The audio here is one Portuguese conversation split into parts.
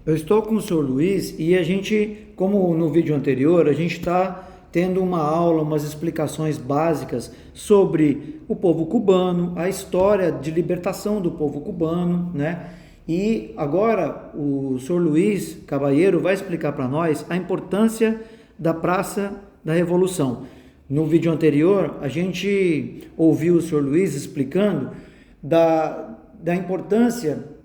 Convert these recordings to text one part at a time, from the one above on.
Eu estou com o senhor Luiz e a gente, como no vídeo anterior, a gente está tendo uma aula, umas explicações básicas sobre o povo cubano, a história de libertação do povo cubano, né? E agora o senhor Luiz Caballero vai explicar para nós a importância da Praça da Revolução. No vídeo anterior, a gente ouviu o senhor Luiz explicando da importância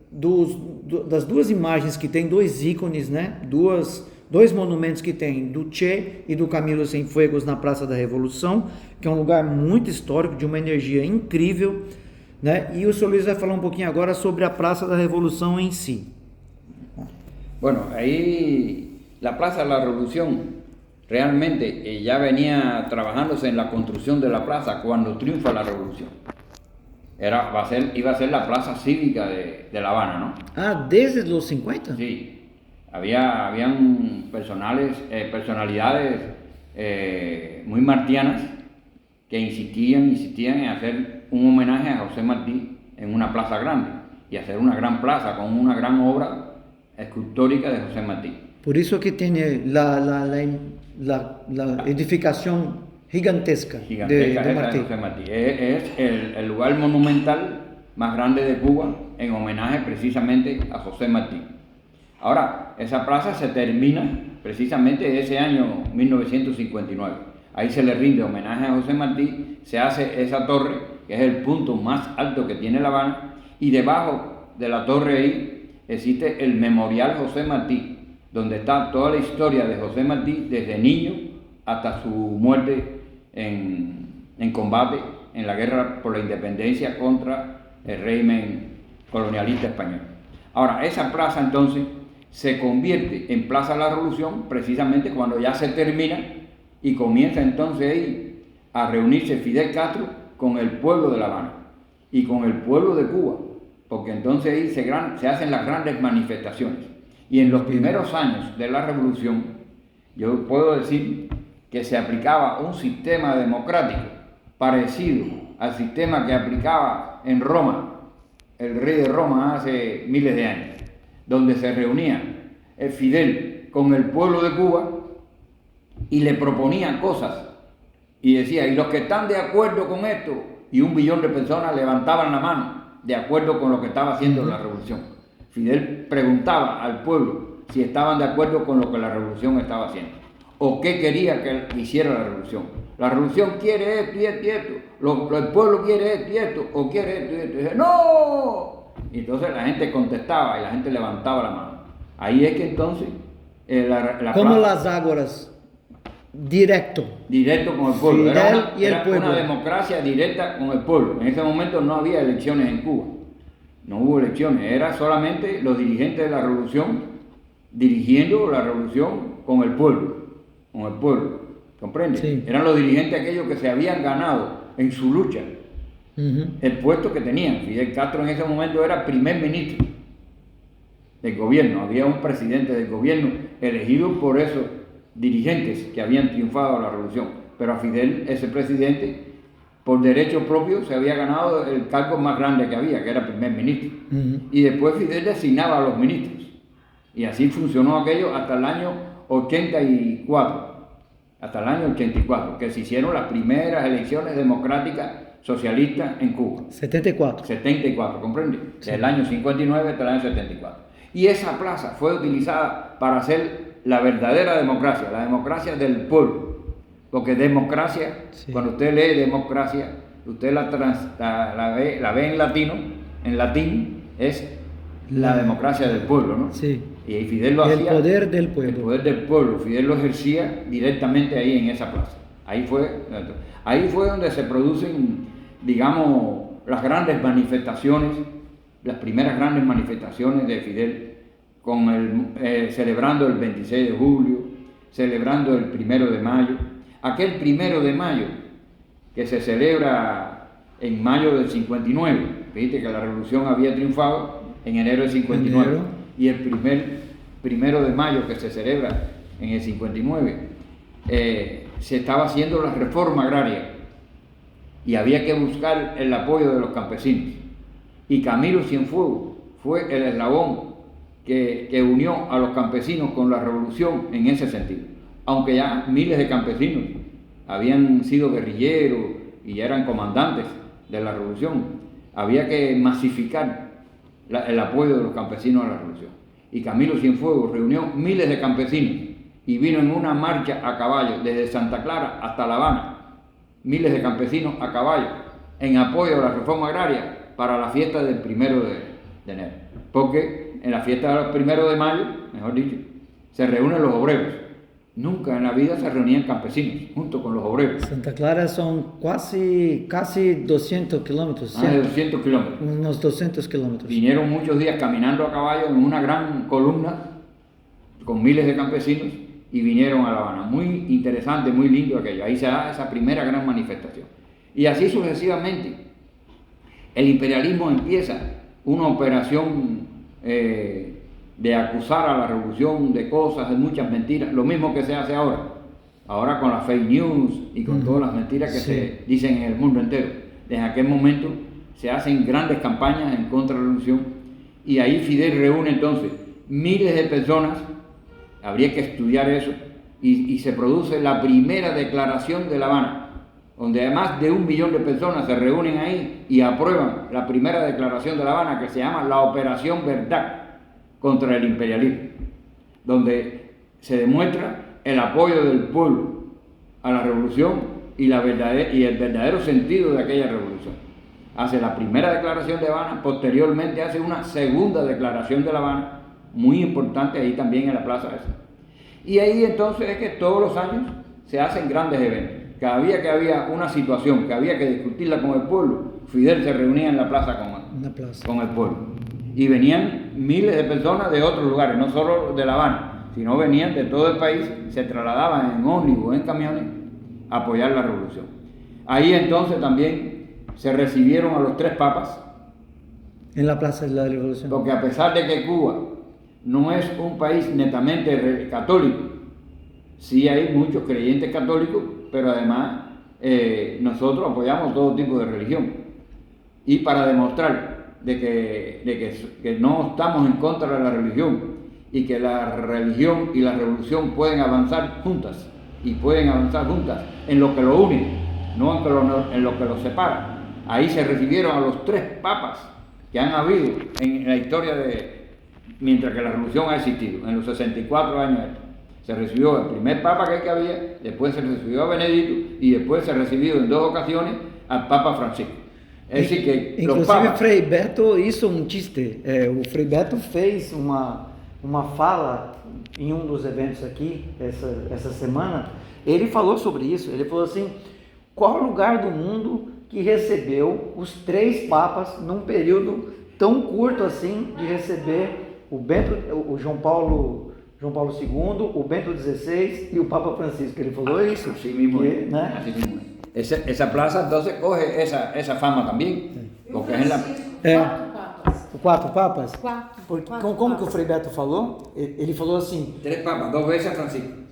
das duas imagens que tem, dois ícones, né? Dois monumentos que tem, do Che e do Camilo Cienfuegos na Praça da Revolução, que é um lugar muito histórico, de uma energia incrível, né? E o senhor Luiz vai falar um pouquinho agora sobre a Praça da Revolução em si. Bueno, ahí la Plaza de la Revolución realmente ya venía trabajándose en la construcción de la plaza cuando triunfa la revolución. Iba a ser la plaza cívica de La Habana, ¿no? Ah, desde los 50? Sí, habían personalidades muy martianas que insistían en hacer un homenaje a José Martí en una plaza grande y hacer una gran plaza con una gran obra escultórica de José Martí. Por eso que tiene la edificación gigantesca de Martí. José Martí. Es el lugar monumental más grande de Cuba en homenaje precisamente a José Martí. Ahora, esa plaza se termina precisamente ese año 1959. Ahí se le rinde homenaje a José Martí, se hace esa torre, que es el punto más alto que tiene La Habana, y debajo de la torre ahí existe el Memorial José Martí, donde está toda la historia de José Martí desde niño hasta su muerte en combate en la guerra por la independencia contra el régimen colonialista español. Ahora, esa plaza entonces se convierte en Plaza de la Revolución precisamente cuando ya se termina y comienza entonces ahí a reunirse Fidel Castro con el pueblo de La Habana y con el pueblo de Cuba, porque entonces ahí se hacen las grandes manifestaciones. Y en los primeros años de la revolución, yo puedo decir que se aplicaba un sistema democrático parecido al sistema que aplicaba en Roma, el rey de Roma hace miles de años, donde se reunía Fidel con el pueblo de Cuba y le proponían cosas y decía, y los que están de acuerdo con esto, y 1 billón de personas levantaban la mano de acuerdo con lo que estaba haciendo la revolución. Fidel preguntaba al pueblo si estaban de acuerdo con lo que la revolución estaba haciendo o qué quería que hiciera la revolución. La revolución quiere esto y esto y esto, el pueblo quiere esto y esto, o quiere esto y esto. Y dice, ¡no! Y entonces la gente contestaba y la gente levantaba la mano. Ahí es que entonces como las ágoras, directo con el pueblo. Era una democracia directa con el pueblo. En ese momento no había elecciones en Cuba. No hubo elecciones, era solamente los dirigentes de la revolución dirigiendo la revolución con el pueblo, ¿comprende? Sí. Eran los dirigentes aquellos que se habían ganado en su lucha el puesto que tenían. Fidel Castro en ese momento era primer ministro del gobierno, había un presidente del gobierno elegido por esos dirigentes que habían triunfado la revolución, pero a Fidel, ese presidente, por derecho propio se había ganado el cargo más grande que había, que era primer ministro. Y después Fidel designaba a los ministros. Y así funcionó aquello hasta el año 84. Hasta el año 84, que se hicieron las primeras elecciones democráticas socialistas en Cuba. 74, ¿comprende? Sí. Desde el año 59 hasta el año 74. Y esa plaza fue utilizada para hacer la verdadera democracia, la democracia del pueblo. Porque democracia, sí, cuando usted lee democracia, usted la ve en latín es la democracia del pueblo, ¿no? Sí. Y Fidel lo hacía. El poder del pueblo. El poder del pueblo. Fidel lo ejercía directamente ahí en esa plaza. Ahí fue donde se producen, digamos, las grandes manifestaciones, las primeras grandes manifestaciones de Fidel, celebrando el 26 de julio, celebrando el 1 de mayo. Aquel 1 de mayo que se celebra en mayo del 59, viste que la revolución había triunfado en enero del 59, y el 1 de mayo que se celebra en el 59, se estaba haciendo la reforma agraria y había que buscar el apoyo de los campesinos. Y Camilo Cienfuegos fue el eslabón que unió a los campesinos con la revolución en ese sentido. Aunque ya miles de campesinos habían sido guerrilleros y ya eran comandantes de la revolución, había que masificar el apoyo de los campesinos a la revolución. Y Camilo Cienfuegos reunió miles de campesinos y vino en una marcha a caballo desde Santa Clara hasta La Habana, miles de campesinos a caballo en apoyo a la reforma agraria para la fiesta del 1 de enero. Porque en la fiesta del 1 de mayo, mejor dicho, se reúnen los obreros. Nunca en la vida se reunían campesinos junto con los obreros. Santa Clara son casi 200 kilómetros. Más de 200 kilómetros. Unos 200 kilómetros. Vinieron muchos días caminando a caballo en una gran columna con miles de campesinos y vinieron a La Habana. Muy interesante, muy lindo aquello. Ahí se da esa primera gran manifestación. Y así sucesivamente. El imperialismo empieza una operación de acusar a la revolución de cosas, de muchas mentiras, lo mismo que se hace ahora con las fake news y con todas las mentiras que se dicen en el mundo entero. Desde aquel momento se hacen grandes campañas en contra de la revolución y ahí Fidel reúne entonces miles de personas, habría que estudiar eso, y se produce la primera declaración de La Habana, donde más de 1 millón de personas se reúnen ahí y aprueban la primera declaración de La Habana, que se llama la Operación Verdad contra el imperialismo, donde se demuestra el apoyo del pueblo a la revolución y el verdadero sentido de aquella revolución. Hace la primera declaración de Habana, posteriormente hace una segunda declaración de La Habana, muy importante ahí también en la plaza esa. Y ahí entonces es que todos los años se hacen grandes eventos. Cada día que había una situación que había que discutirla con el pueblo, Fidel se reunía en la plaza con el pueblo. Y venían miles de personas de otros lugares, no solo de La Habana, sino venían de todo el país, se trasladaban en ómnibus, en camiones, a apoyar la revolución. Ahí entonces también se recibieron a los 3 papas. En la Plaza de la Revolución. Porque a pesar de que Cuba no es un país netamente católico, sí hay muchos creyentes católicos, pero además nosotros apoyamos todo tipo de religión. Y para demostrar de que no estamos en contra de la religión y que la religión y la revolución pueden avanzar juntas y pueden avanzar juntas en lo que lo une, no en lo que lo separa. Ahí se recibieron a los 3 papas que han habido en la historia mientras que la revolución ha existido, en los 64 años. Se recibió el primer papa que había, después se recibió a Benedicto y después se recibió en 2 ocasiones al Papa Francisco. Es decir, que inclusive papas... Frei Beto hizo chiste. O Frei Beto fez uma fala em dos eventos aqui essa semana. Ele falou sobre isso. Ele falou assim: qual lugar do mundo que recebeu os 3 papas num período tão curto assim de receber o João Paulo II, o Bento XVI y el Papa Francisco? Ele falou isso. Así mismo, né? Así mismo. Esa plaza entonces coge esa fama también, porque es en la... 4 papas? 4. Como que o Frei Beto falou? Ele falou assim... 3 papas, 2 veces a Francisco.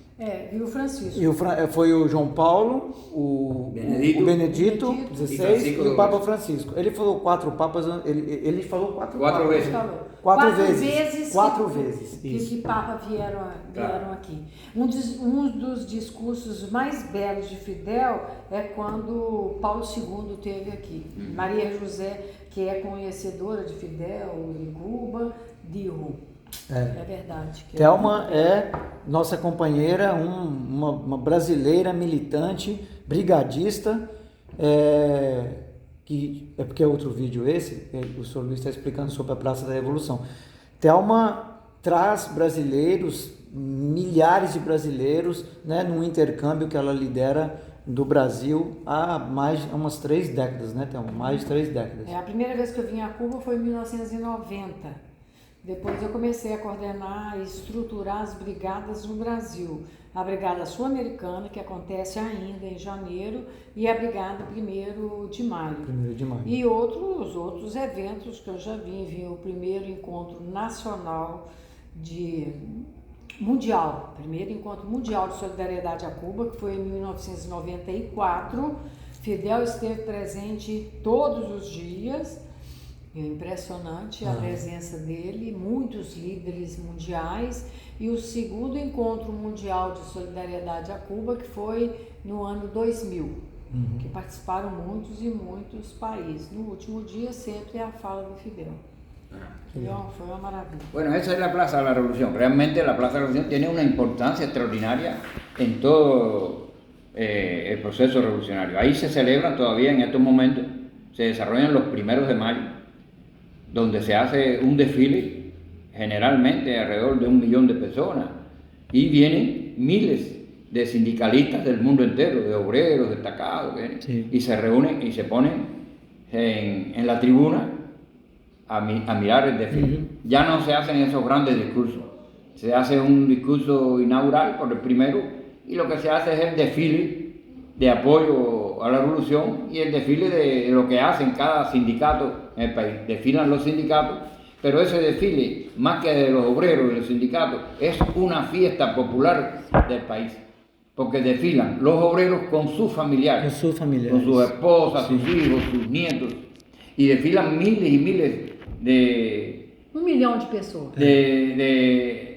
E o Francisco. Foi o João Paulo, o Benedito XVI e o Papa Francisco. Ele falou 4 papas, ele falou 4 papas. vezes. 4 vezes. 4 vezes. Que Papa vieram aqui. Um dos discursos mais belos de Fidel é quando Paulo II esteve aqui. Maria José, que é conhecedora de Fidel em Cuba, dijo. É verdade. Thelma é nossa companheira, uma brasileira militante, brigadista, que é porque é outro vídeo esse, o senhor Luiz está explicando sobre a Praça da Revolução. Thelma traz brasileiros, milhares de brasileiros, né, num intercâmbio que ela lidera do Brasil há umas 3 décadas, né, Thelma? Mais de 3 décadas. A primeira vez que eu vim a Cuba foi em 1990. Depois eu comecei a coordenar e estruturar as brigadas no Brasil. A Brigada Sul-Americana, que acontece ainda em janeiro, e a Brigada 1º de Maio. 1º de maio. E outros eventos que eu já vi o primeiro encontro nacional mundial, primeiro encontro mundial de solidariedade a Cuba, que foi em 1994. Fidel esteve presente todos os dias. É impressionante a presença dele, muitos líderes mundiais, e o segundo encontro mundial de solidariedade a Cuba, que foi no ano 2000, que participaram muitos e muitos países. No último dia, sempre a fala do Fidel. Fue una maravilla. Bueno, esa es la Plaza de la Revolución. Realmente la Plaza de la Revolución tiene una importancia extraordinaria en todo el proceso revolucionario. Ahí se celebran todavía en estos momentos, se desarrollan los 1 de mayo, donde se hace un desfile, generalmente alrededor de 1 millón de personas, y vienen miles de sindicalistas del mundo entero, de obreros, destacados, sí. Y se reúnen y se ponen en la tribuna a mirar el desfile. Ya no se hacen esos grandes discursos, se hace un discurso inaugural por el primero, y lo que se hace es el desfile de apoyo a la revolución y el desfile de lo que hacen cada sindicato en el país. Desfilan los sindicatos, pero ese desfile, más que de los obreros y los sindicatos, es una fiesta popular del país, porque desfilan los obreros con sus familiares, con sus esposas, sí. Sus hijos, sus nietos, y desfilan miles y miles de... 1 millón de personas.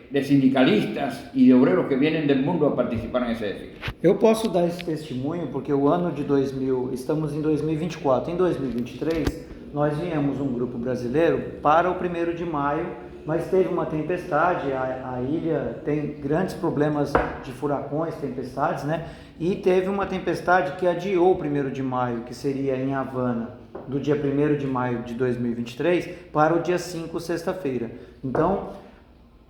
De sindicalistas e de obreiros que vêm do mundo a participar nesse desfile. Eu posso dar esse testemunho porque o ano de 2000, estamos em 2024, em 2023, nós viemos um grupo brasileiro para o 1º de maio, mas teve uma tempestade, a ilha tem grandes problemas de furacões, tempestades, né? E teve uma tempestade que adiou o 1º de maio, que seria em Havana, do dia 1º de maio de 2023 para o dia 5, sexta-feira. Então,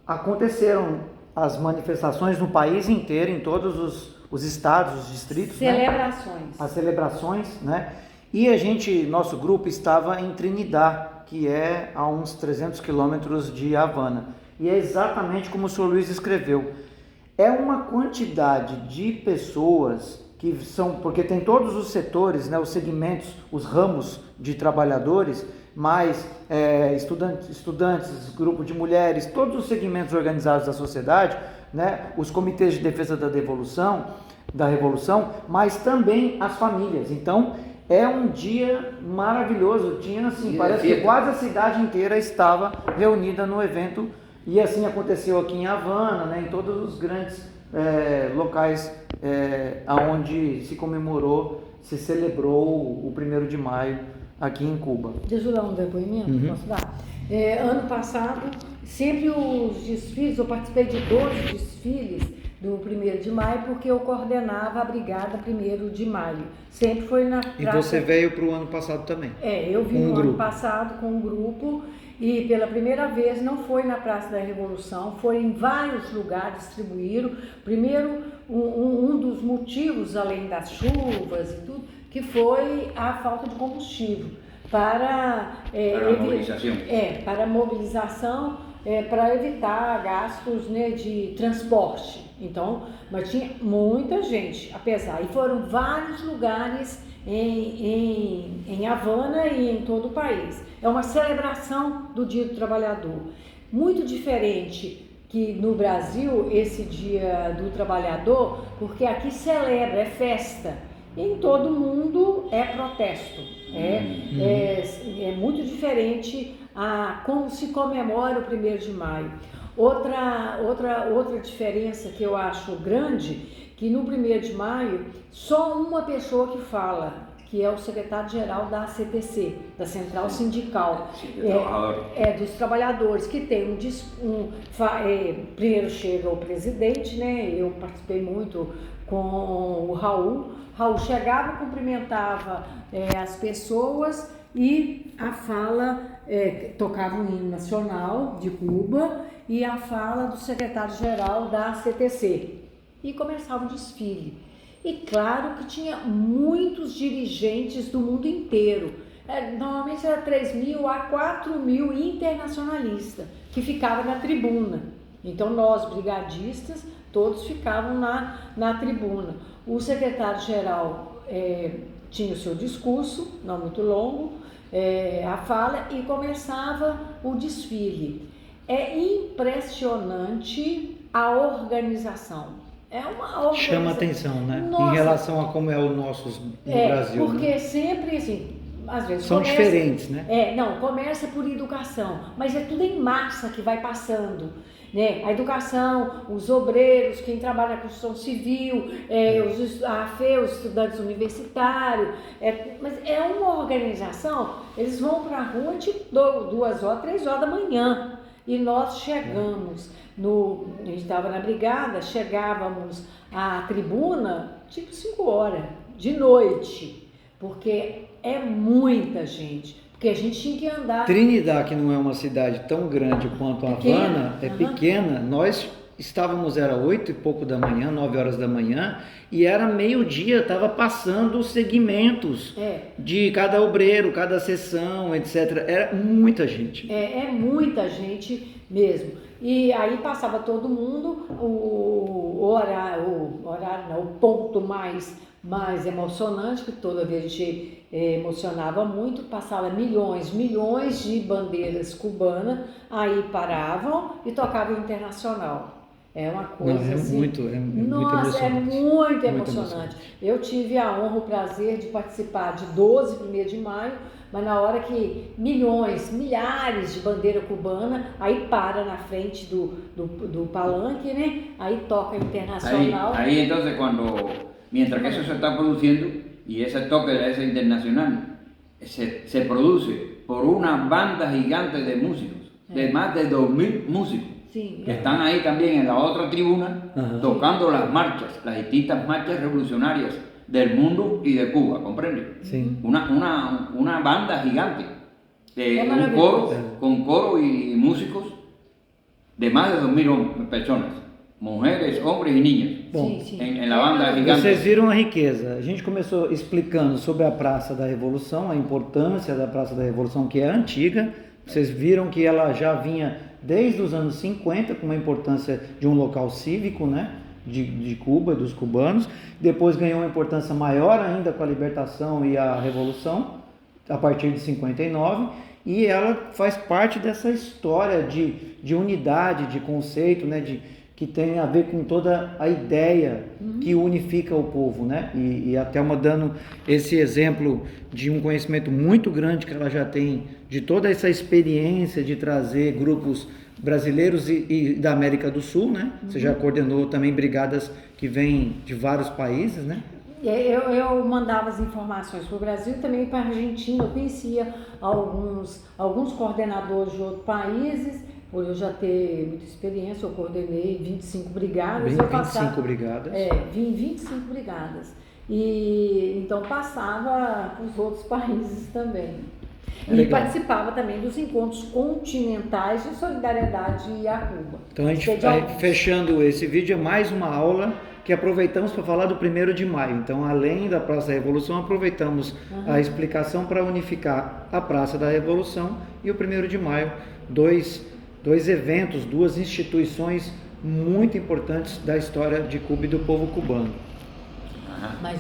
aconteceram as manifestações no país inteiro, em todos os estados, os distritos. Celebrações. Né? As celebrações, né? E nosso grupo estava em Trinidad, que é a uns 300 quilômetros de Havana. E é exatamente como o Sr. Luiz escreveu. É uma quantidade de pessoas que são, porque tem todos os setores, né, os segmentos, os ramos de trabalhadores, mais estudantes, grupo de mulheres, todos os segmentos organizados da sociedade, né, os comitês de defesa da revolução, mas também as famílias. Então, é um dia maravilhoso, tinha assim, parece que quase a cidade inteira estava reunida no evento, e assim aconteceu aqui em Havana, né, em todos os grandes locais aonde se comemorou, se celebrou o 1º de maio aqui em Cuba. Deixa eu dar um depoimento, posso dar? Ano passado, sempre os desfiles, eu participei de 12 desfiles do 1º de maio, porque eu coordenava a brigada 1º de maio. Sempre foi na praça... E você veio para o ano passado também? Eu vim no ano passado com um grupo, e pela primeira vez não foi na Praça da Revolução, foi em vários lugares, distribuíram. Primeiro, um dos motivos, além das chuvas e tudo, que foi a falta de combustível para a mobilização, para evitar gastos, né, de transporte. Então, mas tinha muita gente, apesar, e foram vários lugares em Havana e em todo o país. É uma celebração do Dia do Trabalhador, muito diferente que no Brasil, esse Dia do Trabalhador, porque aqui celebra, é festa. Em todo mundo é protesto. É muito diferente a como se comemora o 1º de maio. Outra diferença que eu acho grande, que no 1º de maio só uma pessoa que fala, que é o secretário-geral da CTC, da Central Sindical, dos trabalhadores, que tem primeiro chega o presidente, né? Eu participei muito com o Raul. Raul chegava, cumprimentava as pessoas e a fala, tocava o hino nacional de Cuba e a fala do secretário-geral da CTC. E começava o desfile. E claro que tinha muitos dirigentes do mundo inteiro. Normalmente era 3.000 a 4.000 internacionalistas que ficavam na tribuna. Então nós, brigadistas, todos ficavam na tribuna. O secretário-geral tinha o seu discurso, não muito longo, a fala, e começava o desfile. É impressionante a organização. Chama atenção, né? Nossa, em relação a como é o nosso no Brasil. Porque né? sempre assim, às vezes São começa, diferentes, né? Não, começa por educação, mas é tudo em massa que vai passando, né? A educação, os obreiros, quem trabalha na construção civil, a FE, os estudantes universitários, mas é uma organização, eles vão para a rua tipo 2 horas, 3 horas da manhã, e nós chegamos, a gente estava na brigada, chegávamos à tribuna tipo 5 horas, de noite, porque é muita gente. Porque a gente tinha que andar. Trinidad, que não é uma cidade tão grande quanto Havana, é pequena. Nós estávamos, era 8 e pouco da manhã, 9 horas da manhã, e era meio-dia, estava passando os segmentos de cada obreiro, cada seção, etc. Era muita gente. É muita gente mesmo. E aí passava todo mundo, o ponto mais emocionante, que toda vez a gente emocionava muito, passava milhões de bandeiras cubanas, aí paravam e tocavam internacional. É uma coisa assim. Muito emocionante. É muito emocionante. Eu tive a honra, o prazer de participar de 12 1º de maio, mas na hora que milhares de bandeira cubana, aí para na frente do palanque, né? Aí toca internacional. Ahí entonces mientras que eso se está produciendo y ese toque de ese internacional se produce por una banda gigante de músicos, de más de 2.000 músicos. Sí, que están ahí también en la otra tribuna tocando las marchas, las distintas marchas revolucionarias del mundo y de Cuba, ¿comprende? Sí. Una banda gigante, con coro y músicos de más de 2.000 personas, mujeres, hombres y niños, en la banda gigante. Vocês viram a riqueza. A gente começou explicando sobre a Praça da Revolução, a importância da Praça da Revolução, que é antiga. Vocês viram que ela já vinha desde os anos 50 com uma importância de um local cívico, né, de Cuba, dos cubanos. Depois ganhou uma importância maior ainda com a libertação e a Revolução, a partir de 59. E ela faz parte dessa história de unidade, de conceito, né, que tem a ver com toda a ideia que unifica o povo, né? E a Thelma dando esse exemplo de um conhecimento muito grande que ela já tem de toda essa experiência de trazer grupos brasileiros e da América do Sul, né? Você já coordenou também brigadas que vêm de vários países, né? Eu mandava as informações para o Brasil e também para a Argentina. Eu conhecia alguns coordenadores de outros países. Por eu já ter muita experiência, eu coordenei 25 brigadas. 25 brigadas? 25 brigadas. E então passava para os outros países também. E participava também dos encontros continentais de solidariedade a Cuba. Então a gente fechando esse vídeo, é mais uma aula que aproveitamos para falar do 1º de maio. Então, além da Praça da Revolução, aproveitamos a explicação para unificar a Praça da Revolução e o 1º de maio, dois eventos, 2 instituições muito importantes da história de Cuba e do povo cubano. Mas